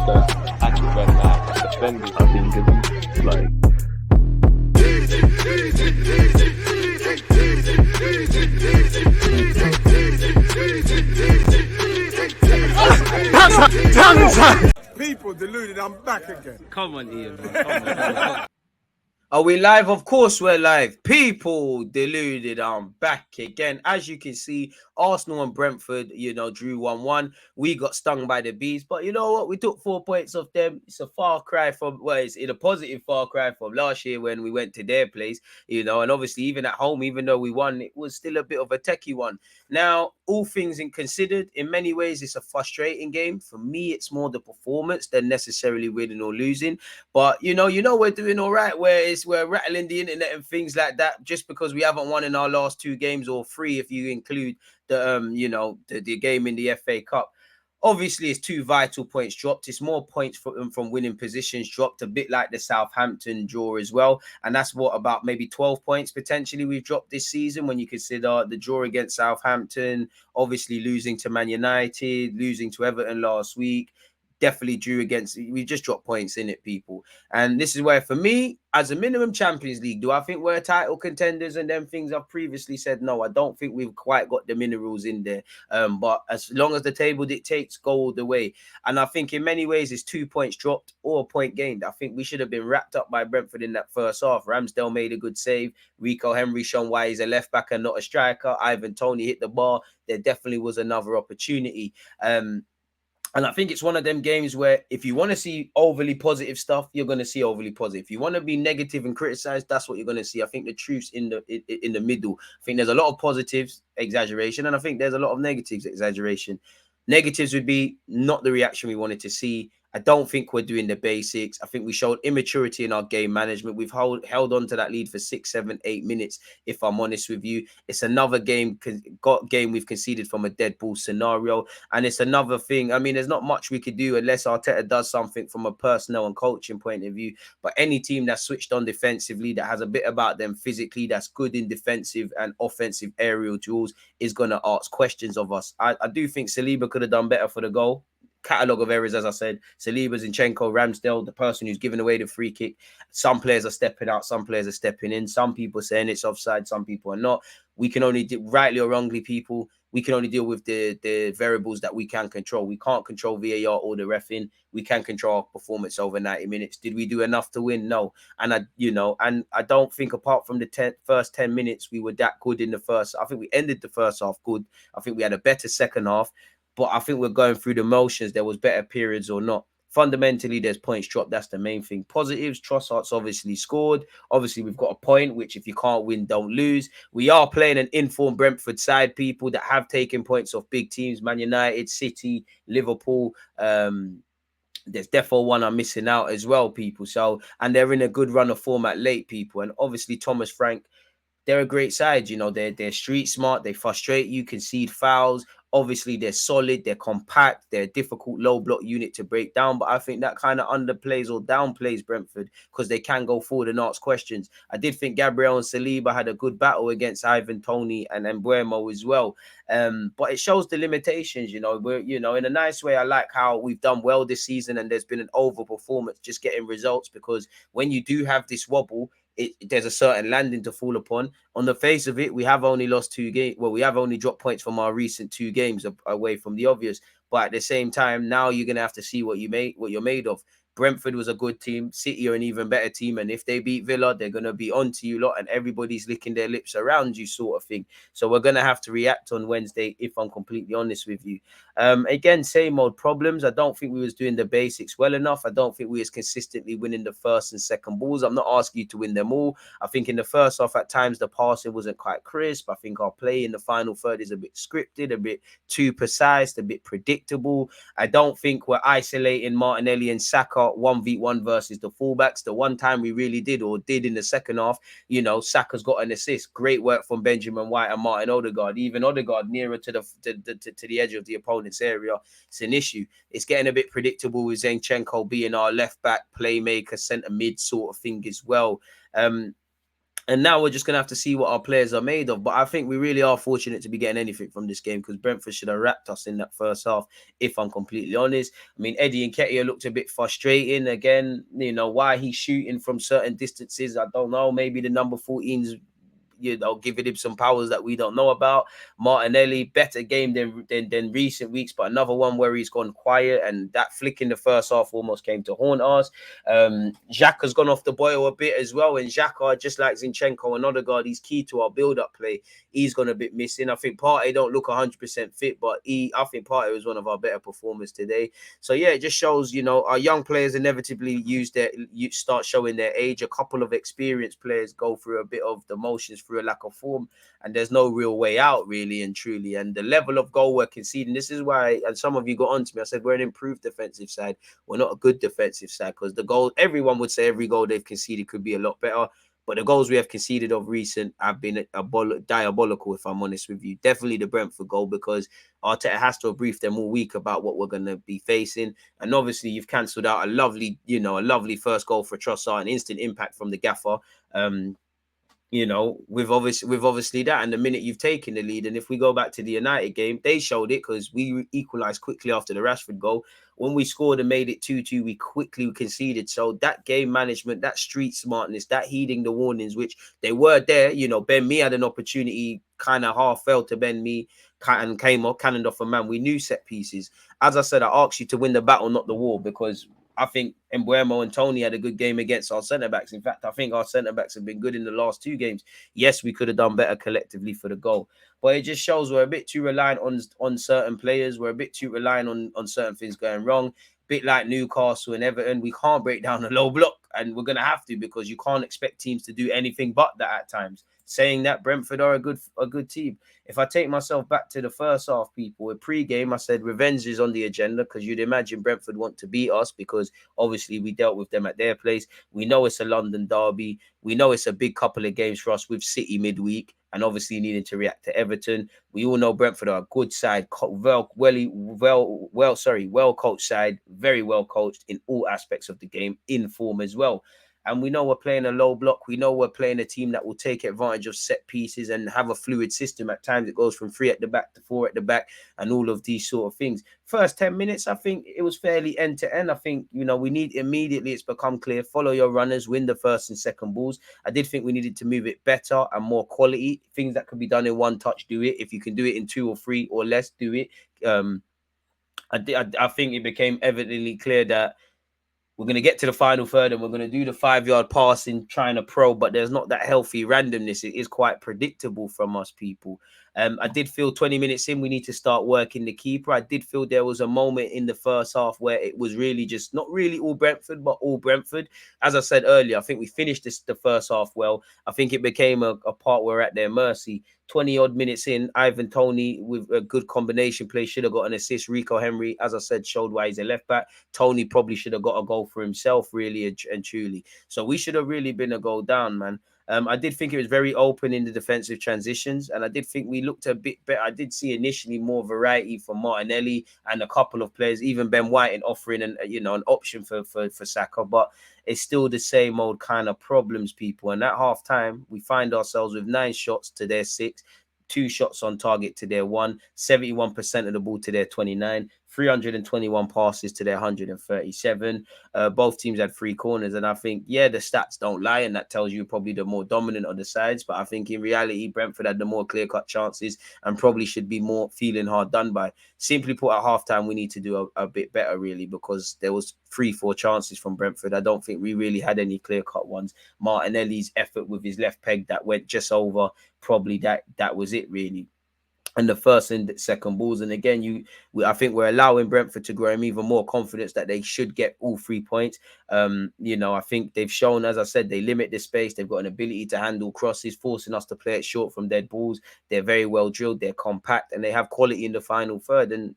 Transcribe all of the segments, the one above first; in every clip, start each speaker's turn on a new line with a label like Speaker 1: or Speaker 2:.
Speaker 1: actual red flag defending.
Speaker 2: I think it's like
Speaker 3: People deluded, I'm back again.
Speaker 4: Come on, Ian, bro. Come on.
Speaker 5: Are we live? Of course we're live. People deluded. I'm back again. As you can see, Arsenal and Brentford, drew 1-1. We got stung by the bees. But you know what? We took 4 points off them. It's a far cry from, it's in a positive far cry from last year when we went to their place, and obviously even at home, even though we won, it was still a bit of a techie one. Now, all things considered, in many ways, it's a frustrating game. For me, it's more the performance than necessarily winning or losing. But, we're doing all right, we're rattling the internet and things like that just because we haven't won in our last 2 games, or 3 if you include the the game in the FA Cup. Obviously, it's 2 vital points dropped. It's more points from winning positions dropped, a bit like the Southampton draw as well. And that's what, about maybe 12 points potentially we've dropped this season when you consider the draw against Southampton, obviously losing to Man United, losing to Everton last week. Definitely drew against, we just dropped points in it, people. And this is where, for me, as a minimum Champions League, do I think we're title contenders and them things I've previously said? No, I don't think we've quite got the minerals in there. But as long as the table dictates, go all the way. And I think in many ways it's 2 points dropped or a point gained. I think we should have been wrapped up by Brentford in that first half. Ramsdale made a good save. Rico Henry shown why he's a left back and not a striker. Ivan Toney hit the bar. There definitely was another opportunity. And I think it's one of them games where if you want to see overly positive stuff, you're going to see overly positive. If you want to be negative and criticize, that's what you're going to see. I think the truth's in the middle. I think there's a lot of positives, exaggeration, and I think there's a lot of negatives, exaggeration. Negatives would be not the reaction we wanted to see. I don't think we're doing the basics. I think we showed immaturity in our game management. We've held on to that lead for 6, 7, 8 minutes, if I'm honest with you. It's another game we've conceded from a dead ball scenario. And it's another thing. I mean, there's not much we could do unless Arteta does something from a personnel and coaching point of view. But any team that's switched on defensively, that has a bit about them physically, that's good in defensive and offensive aerial duels, is going to ask questions of us. I do think Saliba could have done better for the goal. Catalogue of errors, as I said. Saliba, Zinchenko, Ramsdale, the person who's giving away the free kick. Some players are stepping out, some players are stepping in. Some people saying it's offside, some people are not. We can only, rightly or wrongly, people, we can only deal with the variables that we can control. We can't control VAR or the reffing. We can control our performance over 90 minutes. Did we do enough to win? No. And I don't think, apart from the first 10 minutes, we were that good in the first. I think we ended the first half good. I think we had a better second half. But I think we're going through the motions. There was better periods or not. Fundamentally, there's points dropped. That's the main thing. Positives, Trossard's obviously scored. Obviously, we've got a point, which if you can't win, don't lose. We are playing an informed Brentford side, people that have taken points off big teams, Man United, City, Liverpool. There's definitely one I'm missing out as well, people. So, and they're in a good run of format late, people. And obviously, Thomas Frank, they're a great side. They're street smart. They frustrate you, concede fouls. Obviously, they're solid, they're compact, they're a difficult low block unit to break down. But I think that kind of underplays or downplays Brentford because they can go forward and ask questions. I did think Gabriel and Saliba had a good battle against Ivan Toney and Mbeumo as well. But it shows the limitations, We're, in a nice way. I like how we've done well this season and there's been an overperformance, just getting results, because when you do have this wobble, there's a certain landing to fall upon. On the face of it, we have only lost 2 games. Well, we have only dropped points from our recent 2 games away from the obvious. But at the same time, now you're going to have to see what you're made of. Brentford was a good team. City are an even better team. And if they beat Villa, they're going to be onto you lot and everybody's licking their lips around you, sort of thing. So we're going to have to react on Wednesday, if I'm completely honest with you. Again, same old problems. I don't think we was doing the basics well enough. I don't think we was consistently winning the first and second balls. I'm not asking you to win them all. I think in the first half, at times, the passing wasn't quite crisp. I think our play in the final third is a bit scripted, a bit too precise, a bit predictable. I don't think we're isolating Martinelli and Saka 1v1 versus the fullbacks. The one time we really did in the second half, Saka's got an assist. Great work from Benjamin White and Martin Odegaard. Even Odegaard nearer to the edge of the opponent's area. It's an issue. It's getting a bit predictable with Zinchenko being our left back playmaker, centre mid sort of thing as well. And And now we're just going to have to see what our players are made of. But I think we really are fortunate to be getting anything from this game, because Brentford should have wrapped us in that first half, if I'm completely honest. I mean, Eddie Nketiah looked a bit frustrating again. You know, why he's shooting from certain distances, I don't know. Maybe the number 14's, you know, giving him some powers that we don't know about. Martinelli, better game than recent weeks, but another one where he's gone quiet, and that flick in the first half almost came to haunt us. Xhaka's gone off the boil a bit as well, and Xhaka, just like Zinchenko and Odegaard, he's key to our build-up play. He's gone a bit missing. I think Partey don't look 100% fit, but I think Partey was one of our better performers today. So yeah, it just shows, you know, our young players inevitably start showing their age. A couple of experienced players go through a bit of the motions through a lack of form, and there's no real way out, really and truly. And the level of goal we're conceding, this is why, and some of you got on to me, I said we're an improved defensive side. We're not a good defensive side, because the goal, everyone would say every goal they've conceded could be a lot better. But the goals we have conceded of recent have been diabolical, if I'm honest with you. Definitely the Brentford goal, because Arteta has to have briefed them all week about what we're going to be facing. And obviously you've cancelled out a lovely first goal for Trossard, an instant impact from the gaffer. You know, with obviously that, and the minute you've taken the lead. And if we go back to the United game, they showed it, because we equalised quickly after the Rashford goal. When we scored and made it 2-2, we quickly conceded. So that game management, that street smartness, that heeding the warnings, which they were there. You know, Ben Mee had an opportunity, kind of half fell to Ben Mee, and came off, cannoned off a man. We knew set pieces. As I said, I asked you to win the battle, not the war, because I think Mbeumo and Tony had a good game against our centre-backs. In fact, I think our centre-backs have been good in the last two games. Yes, we could have done better collectively for the goal. But it just shows we're a bit too reliant on certain players. We're a bit too reliant on certain things going wrong. A bit like Newcastle and Everton, we can't break down a low block. And we're going to have to, because you can't expect teams to do anything but that at times. Saying that, Brentford are a good team. If I take myself back to the first half, people, with pre-game, I said revenge is on the agenda, because you'd imagine Brentford want to beat us, because obviously we dealt with them at their place. We know it's a London derby. We know it's a big couple of games for us with City midweek, and obviously needing to react to Everton. We all know Brentford are a good side, well coached side, very well coached in all aspects of the game, in form as well. And we know we're playing a low block. We know we're playing a team that will take advantage of set pieces and have a fluid system. At times it goes from 3 at the back to 4 at the back, and all of these sort of things. First 10 minutes, I think it was fairly end to end. I think, you know, we need immediately, it's become clear, follow your runners, win the first and second balls. I did think we needed to move it better and more quality. Things that could be done in one touch, do it. If you can do it in 2 or 3 or less, do it. I think it became evidently clear that we're going to get to the final third and we're going to do the 5-yard passing, trying to pro, but there's not that healthy randomness. It is quite predictable from us, people. I did feel 20 minutes in, we need to start working the keeper. I did feel there was a moment in the first half where it was really just not really all Brentford, but all Brentford. As I said earlier, I think we finished the first half well. I think it became a part where we're at their mercy. 20-odd minutes in, Ivan Toney with a good combination play should have got an assist. Rico Henry, as I said, showed why he's a left back. Tony probably should have got a goal for himself, really and truly. So we should have really been a goal down, man. I did think it was very open in the defensive transitions, and I did think we looked a bit better. I did see initially more variety from Martinelli and a couple of players, even Ben White, in offering an option for Saka, but it's still the same old kind of problems, people. And at half time, we find ourselves with 9 shots to their 6. 2 shots on target to their 1, 71% of the ball to their 29, 321 passes to their 137. Both teams had 3 corners, and I think, yeah, the stats don't lie, and that tells you probably the more dominant of the sides. But I think in reality, Brentford had the more clear-cut chances and probably should be more feeling hard done by. Simply put, at halftime, we need to do a bit better, really, because there was 3-4 chances from Brentford. I don't think we really had any clear-cut ones. Martinelli's effort with his left peg that went just over, probably that was it, really. And the first and second balls. And again, I think we're allowing Brentford to grow him even more confidence that they should get all 3 points. I think they've shown, as I said, they limit the space. They've got an ability to handle crosses, forcing us to play it short from dead balls. They're very well drilled. They're compact, and they have quality in the final third. And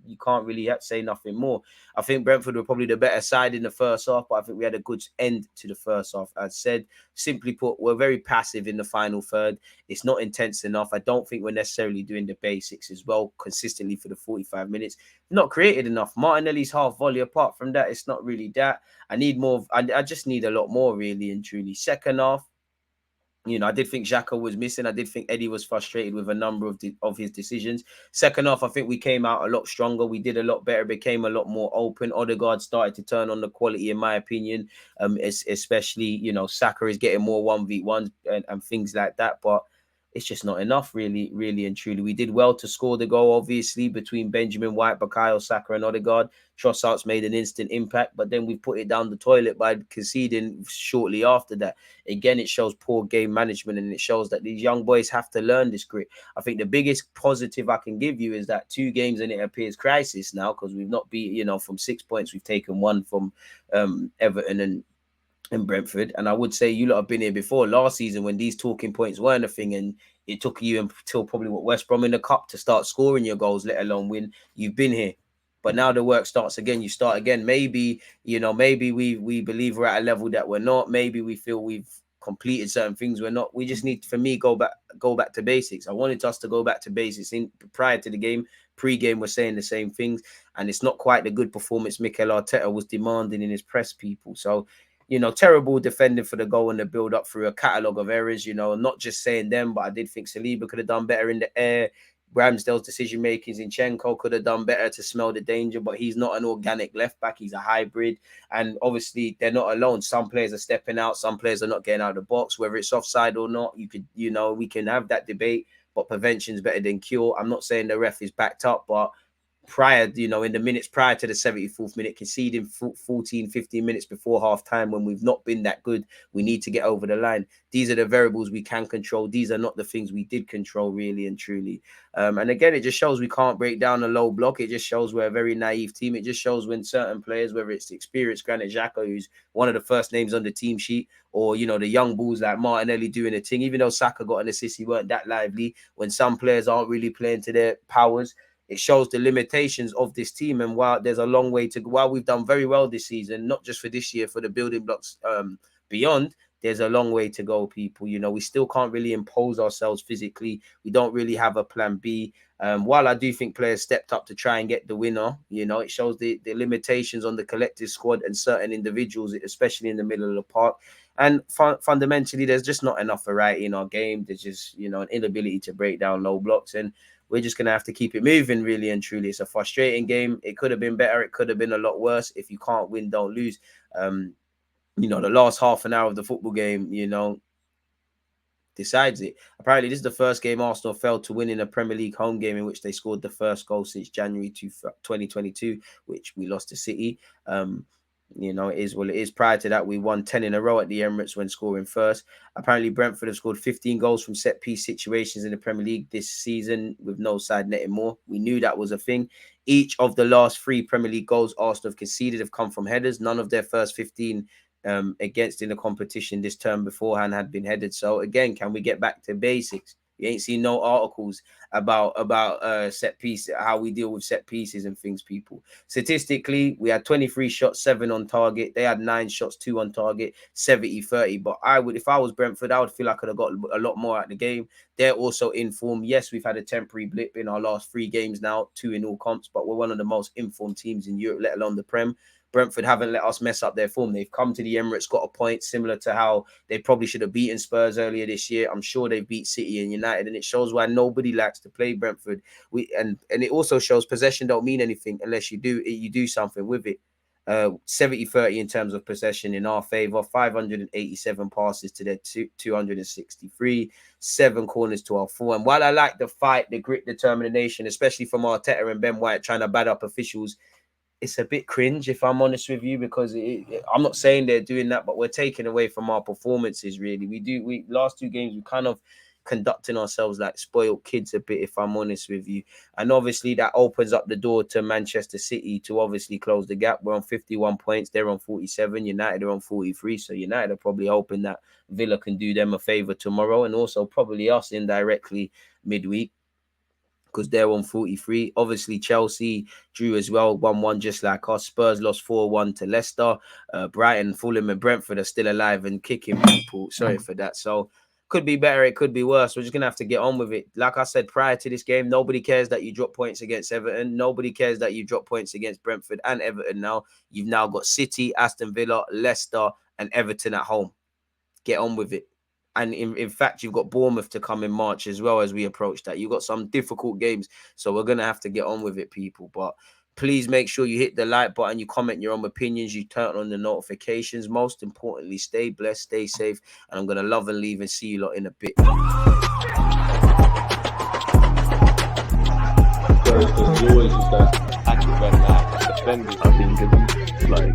Speaker 5: you can't really say nothing more. I think Brentford were probably the better side in the first half, but I think we had a good end to the first half. As said, simply put, we're very passive in the final third. It's not intense enough. I don't think we're necessarily doing the basics as well consistently for the 45 minutes. Not created enough. Martinelli's half volley, apart from that, it's not really that. I need more. I just need a lot more, really and truly. Second half, You know, I did think Xhaka was missing. I did think Eddie was frustrated with a number of his decisions. Second half, I think we came out a lot stronger. We did a lot better, became a lot more open. Odegaard started to turn on the quality, in my opinion. Especially, you know, Saka is getting more 1v1s and things like that. But it's just not enough, really, really and truly. We did well to score the goal, obviously, between Benjamin White, Bukayo Saka, and Odegaard. Trossard's made an instant impact, but then we put it down the toilet by conceding shortly after that. Again, it shows poor game management, and it shows that these young boys have to learn this grit. I think the biggest positive I can give you is that 2 games and it appears crisis now, because we've not beat, you know, from 6 points, we've taken 1 from Everton and Brentford. And I would say you lot have been here before last season when these talking points weren't a thing, and it took you until probably West Brom in the cup to start scoring your goals, let alone win. You've been here. But now the work starts again. You start again. Maybe, you know, maybe we believe we're at a level that we're not. Maybe we feel we've completed certain things we're not. We just need, for me, go back to basics. I wanted us to go back to basics prior to the game. Pre-game, we're saying the same things, and it's not quite the good performance Mikel Arteta was demanding in his press people. So, you know, terrible defending for the goal and the build up through a catalogue of errors, you know, not just saying them, but I did think Saliba could have done better in the air. Ramsdale's decision making, Zinchenko could have done better to smell the danger, but he's not an organic left back. He's a hybrid. And obviously, they're not alone. Some players are stepping out, some players are not getting out of the box, whether it's offside or not. You could, you know, we can have that debate, but prevention is better than cure. I'm not saying the ref is backed up, but prior, you know, in the minutes prior to the 74th minute, conceding 14, 15 minutes before half time when we've not been that good, we need to get over the line. These are the variables we can control. These are not the things we did control, really and truly. And again, it just shows we can't break down a low block. It just shows we're a very naive team. It just shows when certain players, whether it's experienced Granit Xhaka, who's one of the first names on the team sheet, or, you know, the young bulls like Martinelli doing a thing, even though Saka got an assist, he weren't that lively. When some players aren't really playing to their powers, it shows the limitations of this team. And while there's a long way to go, while we've done very well this season, not just for this year, for the building blocks beyond, there's a long way to go, people. You know, we still can't really impose ourselves physically. We don't really have a plan B. While I do think players stepped up to try and get the winner, you know, it shows the limitations on the collective squad and certain individuals, especially in the middle of the park. And fundamentally, there's just not enough variety in our game. There's just, you know, an inability to break down low blocks. And we're just going to have to keep it moving, really and truly. It's a frustrating game. It could have been better. It could have been a lot worse. If you can't win, don't lose. You know, the last half an hour of the football game, you know, decides it. Apparently, this is the first game Arsenal failed to win in a Premier League home game in which they scored the first goal since January 2022, which we lost to City. You know, it is what it is. Prior to that, we won 10 in a row at the Emirates when scoring first. Apparently, Brentford have scored 15 goals from set-piece situations in the Premier League this season with no side netting more. We knew that was a thing. Each of the last 3 Premier League goals Arsenal have conceded have come from headers. None of their first 15 against in the competition this term beforehand had been headed. So, again, can we get back to basics? You ain't seen no articles about set piece, how we deal with set pieces and things, people. Statistically, we had 23 shots, 7 on target. They had 9 shots, 2 on target, 70-30. But I would, if I was Brentford, I would feel I could have got a lot more out of the game. They're also in form. Yes, we've had a temporary blip in our last 3 games now, 2 in all comps, but we're one of the most informed teams in Europe, let alone the Prem. Brentford haven't let us mess up their form. They've come to the Emirates, got a point similar to how they probably should have beaten Spurs earlier this year. I'm sure they beat City and United, and it shows why nobody likes to play Brentford. And it also shows possession don't mean anything unless you do something with it. 70-30 in terms of possession in our favour, 587 passes to their 263, 7 corners to our 4. And while I like the fight, the grit, determination, especially from Arteta and Ben White trying to bad up officials, it's a bit cringe, if I'm honest with you, because I'm not saying they're doing that, but we're taking away from our performances, really. We last 2 games, we kind of conducting ourselves like spoiled kids a bit, if I'm honest with you. And obviously that opens up the door to Manchester City to obviously close the gap. We're on 51 points. They're on 47. United are on 43. So United are probably hoping that Villa can do them a favour tomorrow, and also probably us indirectly midweek, because they're on 43. Obviously, Chelsea drew as well, 1-1, just like us. Spurs lost 4-1 to Leicester. Brighton, Fulham and Brentford are still alive and kicking, people. Sorry for that. So, could be better, it could be worse. We're just going to have to get on with it. Like I said, prior to this game, nobody cares that you drop points against Everton. Nobody cares that you drop points against Brentford and Everton now. You've now got City, Aston Villa, Leicester and Everton at home. Get on with it. And in fact, you've got Bournemouth to come in March as well as we approach that. You've got some difficult games. So we're going to have to get on with it, people. But please make sure you hit the like button, you comment your own opinions, you turn on the notifications. Most importantly, stay blessed, stay safe. And I'm going to love and leave and see you lot in a bit.
Speaker 1: There's always just that active red flag, defending.
Speaker 2: I think it's like